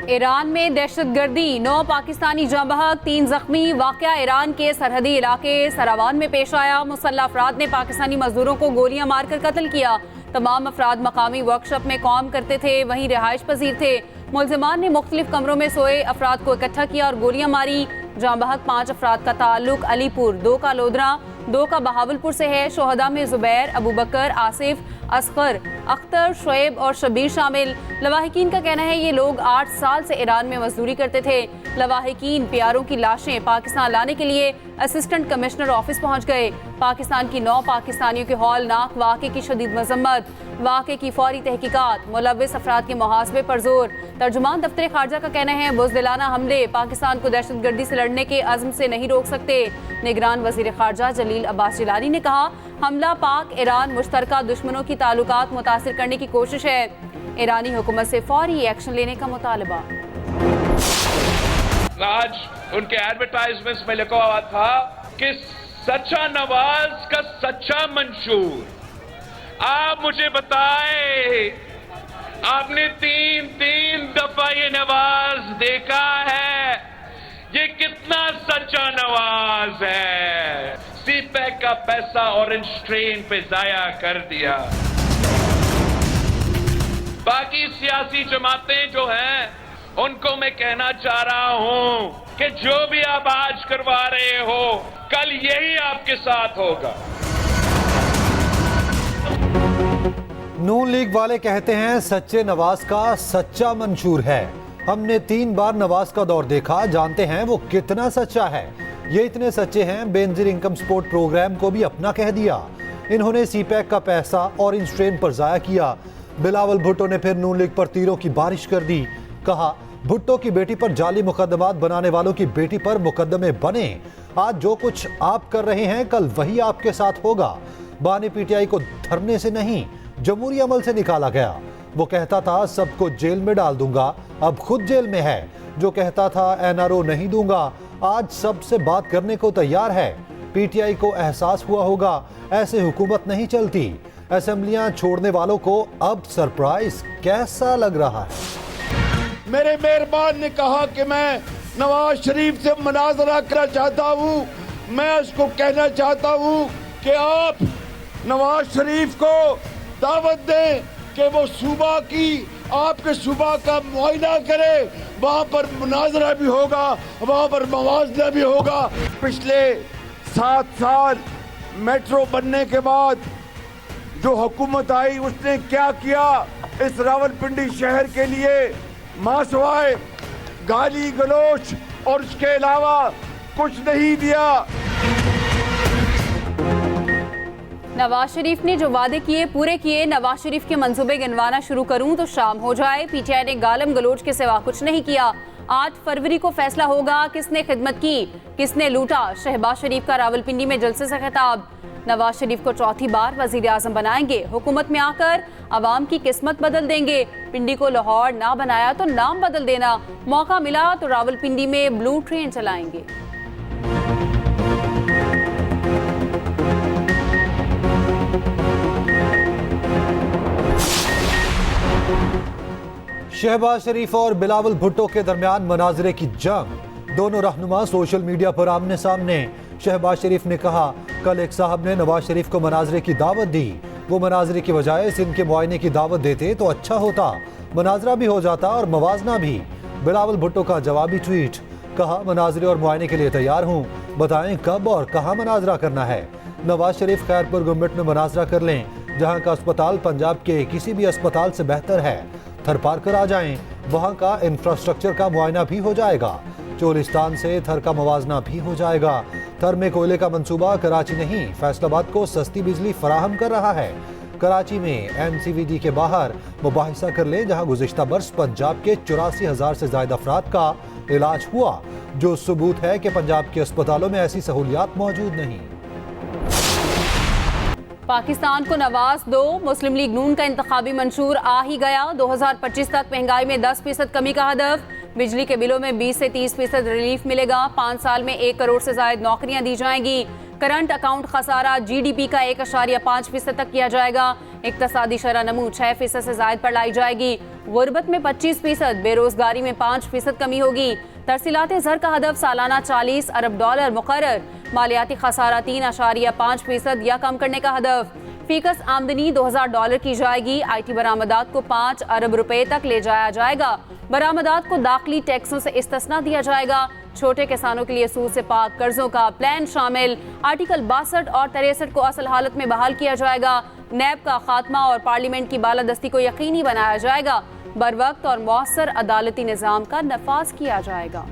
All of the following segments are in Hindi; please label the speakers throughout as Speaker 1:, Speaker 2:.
Speaker 1: ईरान में दहशतगर्दी, 9 पाकिस्तानी जाँ बहक, 3 जख्मी। वाक़या ईरान के सरहदी इलाके सरावान में पेश आया। मुसल्लह अफराद ने पाकिस्तानी मजदूरों को गोलियां मारकर कत्ल किया। तमाम अफराद मकामी वर्कशॉप में काम करते थे, वहीं रिहाइश पजीर थे। मुलजिमान ने मुख्तलिफ कमरों में सोए अफराद को इकट्ठा किया और गोलियां मारी। जाँ बहक 5 अफराद का ताल्लुक अलीपुर, 2 का लोधरा, 2 का बहावलपुर से है। शोहदा में जुबैर, अबू बकर, आसिफ, असगर, अख्तर, शुएब और शबीर शामिल। लवाहिकीन का कहना है ये लोग 8 साल से ईरान में मजदूरी करते थे। लवाहिकीन प्यारों की लाशें पाकिस्तान लाने के लिए असिस्टेंट कमिश्नर ऑफिस पहुंच गए। पाकिस्तान की 9 पाकिस्तानियों के हौलनाक वाक़े की शदीद मजम्मत, वाक़े की फौरी तहकीकात, मुलव्विस अफराद के मुहासबे पर जोर। तर्जुमान दफ्तर खारजा का कहना है बुज़दिलाना हमले पाकिस्तान को दहशतगर्दी से लड़ने के अज़्म से नहीं रोक सकते। निगरान वज़ीर खारजा जलील अब्बास जिलानी ने कहा हमला पाक ईरान मुश्तरका दुश्मनों की ताल्लुकात मुतासिर करने की कोशिश है। ईरानी हुकूमत से फौरी एक्शन लेने का मुतालबा।
Speaker 2: आज उनके एडवर्टाइजमेंट्स में लिखा हुआ था कि सच्चा नवाज का सच्चा मंशूर। आप मुझे बताएं, आपने तीन दफा ये नवाज देखा है, ये कितना सच्चा नवाज है। सीपैक का पैसा ऑरेंज ट्रेन पे जाया कर दिया। बाकी सियासी जमातें जो हैं, उनको मैं कहना चाह रहा हूं कि जो भी आप आज करवा रहे हो, कल यही आपके साथ होगा।
Speaker 3: नून लीग वाले कहते हैं सच्चे नवाज का सच्चा मंशूर है। हमने 3 बार नवाज का दौर देखा, जानते हैं वो कितना सच्चा है। ये इतने सच्चे हैं बेनजीर इनकम सपोर्ट प्रोग्राम को भी अपना कह दिया। इन्होंने सीपैक का पैसा ऑरेंज ट्रेन पर जाया किया। बिलावल भुट्टो ने फिर नून लीग पर तीरों की बारिश कर दी। कहा भुट्टो की बेटी पर जाली मुकदमात बनाने वालों की बेटी पर मुकदमे बने। आज जो कुछ आप कर रहे हैं कल वही आपके साथ होगा। बानी पीटीआई को धरने से नहीं जमहूरी अमल से निकाला गया। वो कहता था सबको जेल में डाल दूंगा, अब खुद जेल में है। जो कहता था एनआरओ नहीं दूंगा, आज सबसे बात करने को तैयार है। पीटीआई को एहसास हुआ होगा ऐसे हुकूमत नहीं चलती। असेंबलियां छोड़ने वालों को अब सरप्राइज कैसा लग रहा है।
Speaker 4: मेरे मेहरबान ने कहा कि मैं नवाज शरीफ से मुनाजरा करना चाहता हूँ। मैं उसको कहना चाहता हूँ कि आप नवाज शरीफ को दावत दें कि वो सूबा की आपके सूबा का मुआयना करे। वहाँ पर मुनाजरा भी होगा, वहाँ पर मुआवजा भी होगा। पिछले 7 साल मेट्रो बनने के बाद जो हुकूमत आई उसने क्या किया इस रावलपिंडी शहर के लिए? मासवाए गाली गलोच और उसके अलावा कुछ नहीं दिया।
Speaker 1: नवाज शरीफ ने जो वादे किए पूरे किए। नवाज शरीफ के मंसूबे गिनवाना शुरू करूं तो शाम हो जाए। पीटीआई ने गालम गलोच के सिवा कुछ नहीं किया। 8 फरवरी को फैसला होगा किसने खिदमत की, किसने लूटा। शहबाज शरीफ का रावलपिंडी में जलसे से खिताब। नवाज शरीफ को चौथी बार वजीर आजम बनाएंगे। हुकूमत में आकर अवाम की किस्मत बदल देंगे। पिंडी को लाहौर ना बनाया तो नाम बदल देना। मौका मिला तो रावलपिंडी में ब्लू ट्रेन चलाएंगे।
Speaker 3: शहबाज शरीफ और बिलावल भुट्टो के दरमियान मनाजरे की जंग। दोनों रहनुमा सोशल मीडिया पर आमने सामने। शहबाज शरीफ ने कहा कल एक साहब ने नवाज शरीफ को मनाजरे की दावत दी। वो मनाजरे की बजाय सिंध के मुआयने की दावत देते तो अच्छा होता, मनाजरा भी हो जाता और मवाजना भी। बिलावल भुट्टो का जवाबी ट्वीट। कहा मनाजरे और मुआयने के लिए तैयार हूँ, बताएं कब और कहाँ मनाजरा करना है। नवाज शरीफ खैरपुर गवर्नमेंट में मनाजरा कर लें, जहाँ का अस्पताल पंजाब के किसी भी अस्पताल से बेहतर है। थर पार कर आ जाएं, वहाँ का इंफ्रास्ट्रक्चर का मुआयना भी हो जाएगा। चोलिस्तान से थर का मवाजना भी हो जाएगा। थर में कोयले का मंसूबा कराची नहीं फैसलाबाद को सस्ती बिजली फराहम कर रहा है। कराची में MCVD के बाहर मुबाहिसा कर ले, जहाँ गुज़िश्ता बरस पंजाब के 84,000 से ज्यादा अफराद का इलाज हुआ, जो सबूत है कि पंजाब के अस्पतालों में ऐसी सहूलियात मौजूद नहीं।
Speaker 1: पाकिस्तान को नवाज दो, मुस्लिम लीग नून का इंतखाबी मंशूर आ ही गया। 2025 तक महंगाई में 10% कमी का हदफ। बिजली के बिलों में 20 से 30% रिलीफ मिलेगा। 5 साल में 1 करोड़ से ज्यादा नौकरियां दी जाएंगी। करंट अकाउंट खसारा GDP का 1.5% तक किया जाएगा। इक्तसादी शरह नमू 6% से ज्यादा पर लाई जाएगी। गुर्बत में 25%, बेरोजगारी में 5% कमी होगी। तरसीलाते ज़र का हदफ सालाना $40 अरब मुकर्रर। मालियाती खसारा 3.5% या कम करने का हदफ। फीकस आमदनी $2000 की जाएगी। IT बरामदात को 5 अरब रुपए तक ले जाया जाएगा। बरामदात को दाखिली टैक्सों से इस्तिस्ना दिया जाएगा। छोटे किसानों के लिए सूद से पाक कर्जों का प्लान शामिल। आर्टिकल 62 और 63 को असल हालत में बहाल किया जाएगा। नैब का खात्मा और पार्लियामेंट की बालादस्ती को यकीनी बनाया जाएगा। बर वक्त और मौसर अदालती निज़ाम का नफाज किया जाएगा।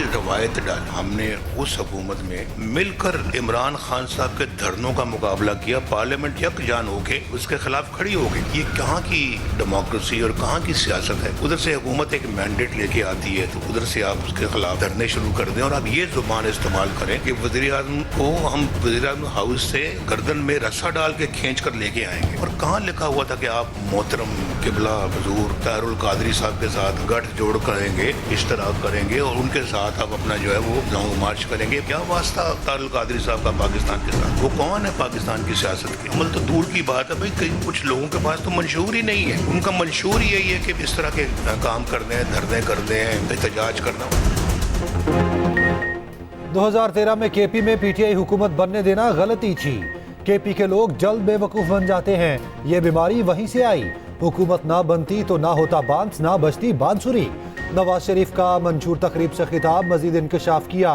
Speaker 5: रवायत डाल हमने उस हुकूमत में मिलकर इमरान खान साहब के धरनों का मुकाबला किया। पार्लियामेंट यकजान होके उसके खिलाफ खड़ी हो गई। ये कहाँ की डेमोक्रेसी और कहाँ की सियासत है? उधर से हुकूमत एक मैंडेट लेके आती है तो उधर से आप उसके खिलाफ धरने शुरू कर दें और आप ये जुबान इस्तेमाल करें कि वज़ीर आज़म को हम वज़ीर आज़म हाउस से गर्दन में रस्सा डाल के खींच कर लेके आएंगे। और कहाँ लिखा हुआ था कि आप मोहतरम किबला हुज़ूर तारुल कादरी साहब के साथ गठजोड़ करेंगे, इश्तराक करेंगे और उनके साथ आप अपना जो है वो लॉन्ग मार्च करेंगे? क्या वास्ता तारुल कादरी साहब का पाकिस्तान के साथ? वो कौन है पाकिस्तान की सियासत के? अमल तो दूर की बात है भाई, कई कुछ लोगों के पास तो मंशूर ही नहीं है। उनका मंशूर यही है कि इस तरह के काम करने हैं, धरने करने हैं, एहतजाज करना।
Speaker 3: 2013 में KP में PTI हुकूमत बनने देना गलती थी। KP के लोग जल्द बेवकूफ़ बन जाते हैं। ये बीमारी वहीं से आई। हुकूमत ना बनती तो ना होता बांस, ना बचती बांसुरी। नवाज शरीफ का मंशूर तकरीब से खिताब मजीद इंकशाफ किया।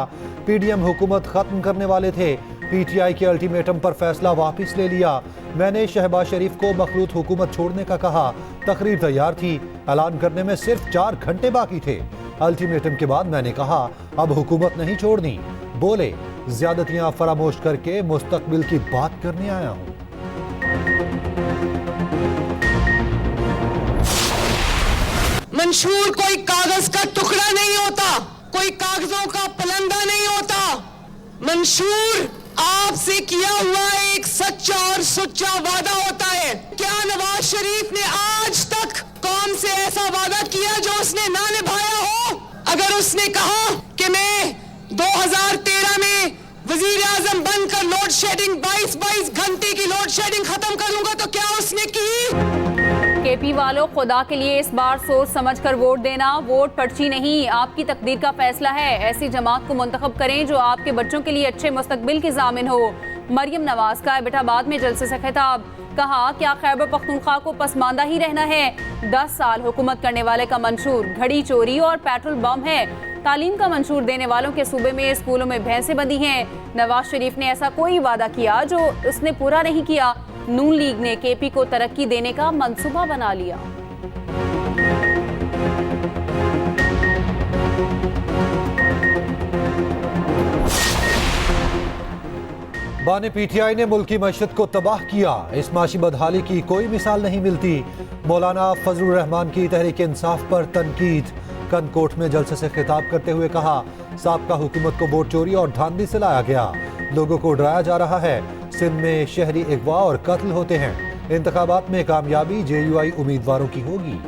Speaker 3: PDM हुकूमत ख़त्म करने वाले थे। PTI के अल्टीमेटम पर फैसला वापस ले लिया। मैंने शहबाज शरीफ को मखलूत हुकूमत छोड़ने का कहा। तकरीर तैयार थी, ऐलान करने में सिर्फ 4 घंटे बाकी थे। अल्टीमेटम के बाद मैंने कहा अब हुकूमत नहीं छोड़नी। बोले ज्यादतियां फरामोश करके मुस्तकबिल की बात करने आया हूँ।
Speaker 6: मंशूर कोई कागज का टुकड़ा नहीं होता, कोई कागजों का पलंदा नहीं होता। मंशूर आपसे किया हुआ एक सच्चा और सुच्चा वादा होता है। क्या नवाज शरीफ ने आज तक कौम से ऐसा वादा किया जो उसने ना निभाया हो? अगर उसने कहा कि मैं 2013 में वजीर आजम बनकर लोड शेडिंग 22 घंटे की लोड शेडिंग खत्म करूंगा, तो क्या उसने की?
Speaker 1: KP वालों, खुदा के लिए इस बार सोच समझ कर वोट देना। वोट पर्ची नहीं, आपकी तकदीर का फैसला है। ऐसी जमात को मुंतखब करें जो आपके बच्चों के लिए अच्छे मुस्तकबिल की जामिन हो। मरियम नवाज का एबटाबाद में जलसे से खिताब। कहा क्या खैबर पख्तूनख्वा को पसमानदा ही रहना है? 10 साल हुकूमत करने वाले का मंशूर घड़ी चोरी और पेट्रोल बम है। तालीम का मंशूर देने वालों के सूबे में स्कूलों में भैंसें बंधी हैं। नवाज शरीफ ने ऐसा कोई वादा किया जो उसने पूरा नहीं किया। नून लीग ने KP को तरक्की देने का मंसूबा बना लिया।
Speaker 3: बानी PTI ने मुल्की मईशत को तबाह किया। इस माशी बदहाली की कोई मिसाल नहीं मिलती। मौलाना फजलुर रहमान की तहरीक इंसाफ पर तनकीद। कनकोट में जलसे से खिताब करते हुए कहा साबका हुकूमत को वोट चोरी और धांधली से लाया गया। लोगों को डराया जा रहा है। सिंध में शहरी अगवा और कत्ल होते हैं। इंतखाबात में कामयाबी JUI उम्मीदवारों की होगी।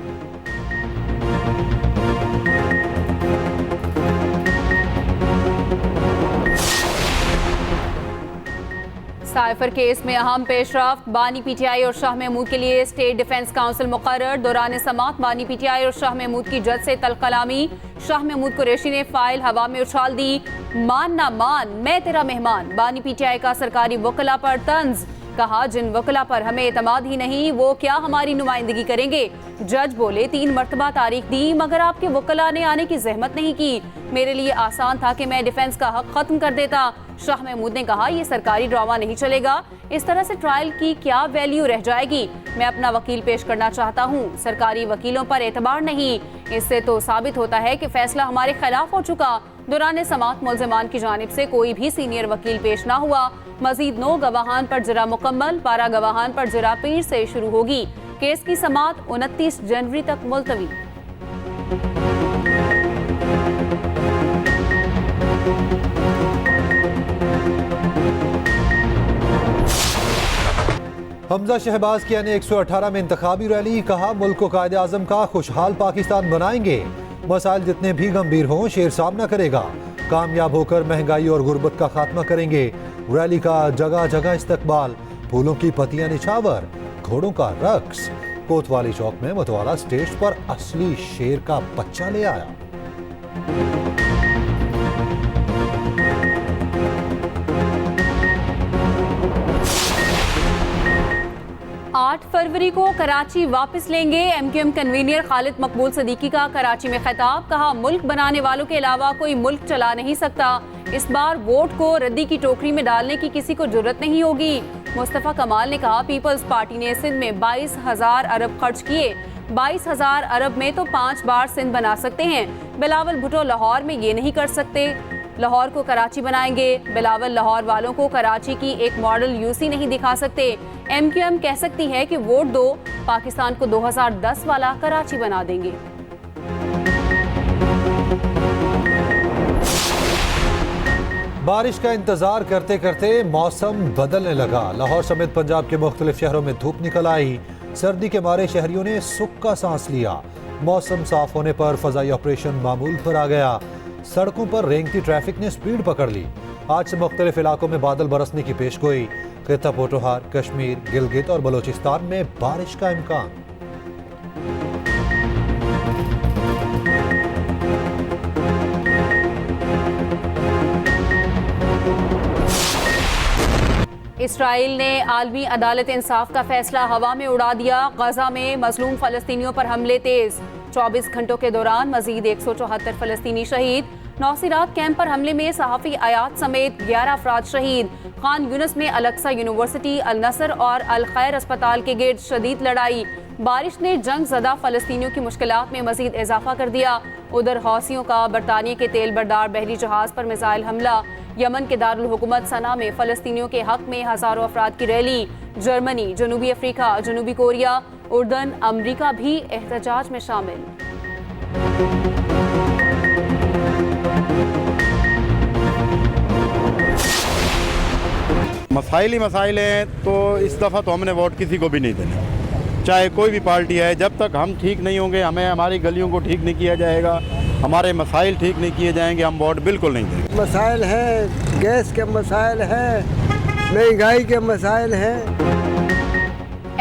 Speaker 1: साइफर केस में अहम पेशरफ्त। बानी PTI और शाह महमूद के लिए स्टेट डिफेंस काउंसिल मुकर्रर। दौरान समात बानी PTI और शाह महमूद की जज से तल्ख कलामी। शाह महमूद कुरैशी ने फाइल हवा में उछाल दी। मान ना मान, मैं तेरा मेहमान। बानी PTI का सरकारी वकला पर तंज। कहा जिन वकला पर हमें एतमाद ही नहीं वो क्या हमारी नुमाइंदगी करेंगे। जज बोले 3 मरतबा तारीख दी मगर आपके वकला ने आने की जहमत नहीं की। मेरे लिए आसान था कि मैं डिफेंस का हक खत्म कर देता। शाह महमूद ने कहा यह सरकारी ड्रामा नहीं चलेगा। इस तरह से ट्रायल की क्या वैल्यू रह जाएगी। मैं अपना वकील पेश करना चाहता हूँ, सरकारी वकीलों पर एतबार नहीं। इससे तो साबित होता है कि फैसला हमारे खिलाफ हो चुका। दौरान समात मुल्ज़िमान की जानिब से कोई भी सीनियर वकील पेश ना हुआ। मजीद 9 गवाहान पर जरा मुकम्मल, 12 गवाहान पर जरा पीर से शुरू होगी। केस की समात 29 जनवरी तक मुलतवी।
Speaker 3: हमजा शहबाज की यानी 118 में इंतखाबी रैली, कहा मुल्क को कायदे आजम का खुशहाल पाकिस्तान बनाएंगे, मसाइल जितने भी गंभीर हों शेर सामना करेगा, कामयाब होकर महंगाई और गुर्बत का खात्मा करेंगे। रैली का जगह जगह इस्तकबाल, फूलों की पत्तियां निछावर, घोड़ों का रक्स। कोतवाली चौक में मतवाला स्टेज पर असली शेर का बच्चा ले आया।
Speaker 1: 8 फरवरी को कराची वापस लेंगे। एमक्यूएम कन्वीनर खालिद मकबूल सदीकी का कराची में खिताब, कहा मुल्क बनाने वालों के अलावा कोई मुल्क चला नहीं सकता। इस बार वोट को रद्दी की टोकरी में डालने की किसी को जरूरत नहीं होगी। मुस्तफा कमाल ने कहा पीपल्स पार्टी ने सिंध में 22,000 अरब खर्च किए, 22,000 अरब में तो 5 बार सिंध बना सकते हैं। बिलावल भुट्टो लाहौर में ये नहीं कर सकते, लाहौर को कराची बनाएंगे। बिलावल लाहौर वालों को कराची की एक मॉडल यूसी नहीं दिखा सकते। एमक्यूएम कह सकती है कि वोट दो, पाकिस्तान को 2010 वाला कराची बना देंगे।
Speaker 3: बारिश का इंतजार करते करते मौसम बदलने लगा। लाहौर समेत पंजाब के मुख्तलिफ शहरों में धूप निकल आई। सर्दी के मारे शहरियों ने सुख का सांस लिया। मौसम साफ होने पर फजाई ऑपरेशन मामूल पर आ गया। सड़कों पर रेंगती ट्रैफिक ने स्पीड पकड़ ली। आज से मुख्तलिफ इलाकों में बादल बरसने की पेशगोई। खित्ता पोटोहार, कश्मीर, गिलगित और बलोचिस्तान में बारिश का इम्कान।
Speaker 1: इसराइल ने आलमी अदालत इंसाफ का फैसला हवा में उड़ा दिया। गजा में मजलूम फलस्तीनियों पर हमले तेज। 24 घंटों के दौरान मजीद 174 फलस्तीनी शहीद। नौसिरात कैंप पर हमले में सहाफ़ी आयात समेत 11 अफराद शहीद। खान यूनिस में अलक्सा यूनिवर्सिटी, अल नसर और अल खैर अस्पताल के गिर्द शदीद लड़ाई। बारिश ने जंग ज़दा फलस्तीनियों की मुश्किलात में मजीद इजाफा कर दिया। उधर हौसियों का बरतानिया के तेल बरदार बहरी जहाज पर मिसाइल हमला। यमन के दारुल हुकूमत सना में फलस्तीनियों के हक में हजारों अफराद की रैली। जर्मनी, जनूबी अफ्रीका, जनूबी कोरिया, उर्दन, अमरीका भी एहतजाज में शामिल।
Speaker 7: मसाइल ही मसाइल हैं, तो इस दफ़ा तो हमने वोट किसी को भी नहीं देना, चाहे कोई भी पार्टी है। जब तक हम ठीक नहीं होंगे, हमें हमारी गलियों को ठीक नहीं किया जाएगा, हमारे मसाइल ठीक नहीं किए जाएंगे, हम वोट बिल्कुल नहीं देंगे।
Speaker 8: मसाइल हैं, गैस के मसाइल हैं, महंगाई के मसाइल हैं।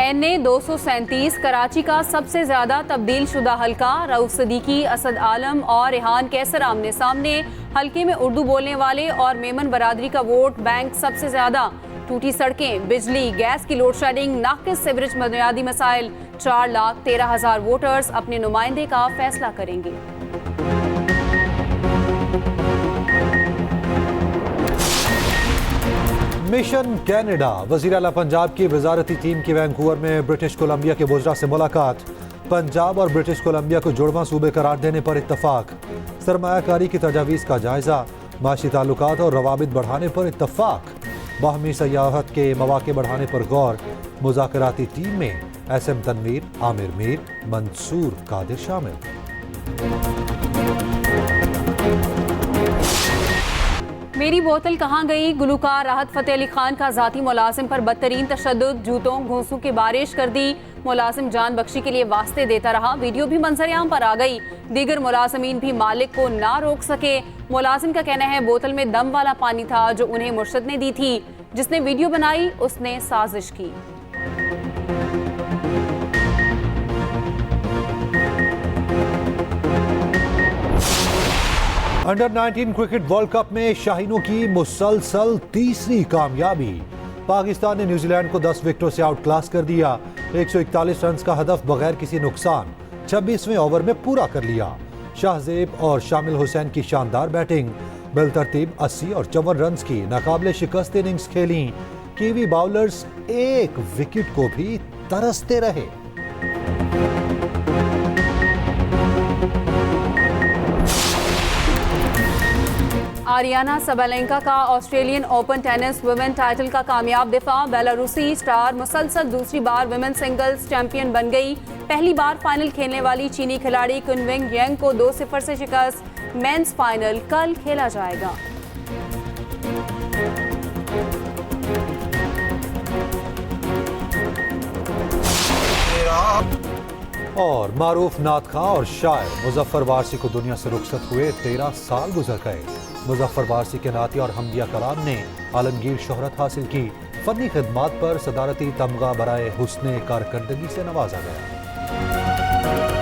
Speaker 1: NA 237 कराची का सबसे ज्यादा तब्दील शुदा हल्का। रऊफ सदीकी, असद आलम और रेहान कैसर आमने सामने। हल्के में उर्दू बोलने वाले और मेमन बरादरी का वोट बैंक सबसे ज्यादा। टूटी सड़कें, बिजली, गैस की लोड शेडिंग, नाकिस सीवरेज, बुनियादी मसाइल। 4,13,000 वोटर्स अपने नुमाइंदे का फैसला करेंगे।
Speaker 3: Mission Canada. वज़ीर आला पंजाब की वजारती टीम की वैंकूवर में ब्रिटिश कोलंबिया के वज़रा से मुलाकात। पंजाब और ब्रिटिश कोलंबिया को जुड़वां सूबे करार देने पर इत्तफाक। सरमायाकारी की तजावीज़ का जायजा। माशी ताल्लुकात और रवाबित बढ़ाने पर इत्तफाक। बाहमी सयाहत के मौके बढ़ाने पर गौर। मुज़ाकराती टीम में SM तनवीर, आमिर मीर, मंसूर कादिर शामिल।
Speaker 1: मेरी बोतल कहाँ गई। गुलूकार राहत फ़तेह अली खान का ज़ाती मुलाजिम पर बदतरीन तशद्दुद, जूतों घूंसों की बारिश कर दी। मुलाजिम जान बख्शी के लिए वास्ते देता रहा। वीडियो भी मंजर-ए-आम पर आ गई। दीगर मुलाजिमीन भी मालिक को ना रोक सके। मुलाजिम का कहना है बोतल में दम वाला पानी था जो उन्हें मुर्शद ने दी थी। जिसने वीडियो बनाई उसने साजिश की।
Speaker 3: अंडर 19 क्रिकेट वर्ल्ड कप में शाहीनों की मुसलसल तीसरी कामयाबी। पाकिस्तान ने न्यूजीलैंड को 10 विकेटों से आउट क्लास कर दिया। 141 रन का हदफ बगैर किसी नुकसान 26वें ओवर में पूरा कर लिया। शाहजेब और शामिल हुसैन की शानदार बैटिंग। बिलतरतीब 80 और 54 रन की नाकाबिले शिकस्त इनिंग्स खेली। कीवी बाउलर्स एक विकेट को भी तरसते रहे।
Speaker 1: आरियाना सबलेंका का Australian open tennis women title का कामयाब दिफा। बेलारूसी स्टार मुसलसल दूसरी बार वुमेन सिंगल्स चैंपियन बन गई। पहली बार फाइनल खेलने वाली चीनी खिलाड़ी कुनविंग यांग को 2-0 से शिकस्त। मेंस फाइनल कल खेला जाएगा।
Speaker 3: और मारूफ नात खां और शायर मुजफ्फर वारसी को दुनिया से रुखसत हुए 13 साल गुजर गए। मुजफ्फर वारसी के नातिया और हमदिया कलाम ने आलमगीर शोहरत हासिल की। फनी खिदमात पर सदारती तमगा बराए हुस्ने कारकर्दगी से नवाजा गया।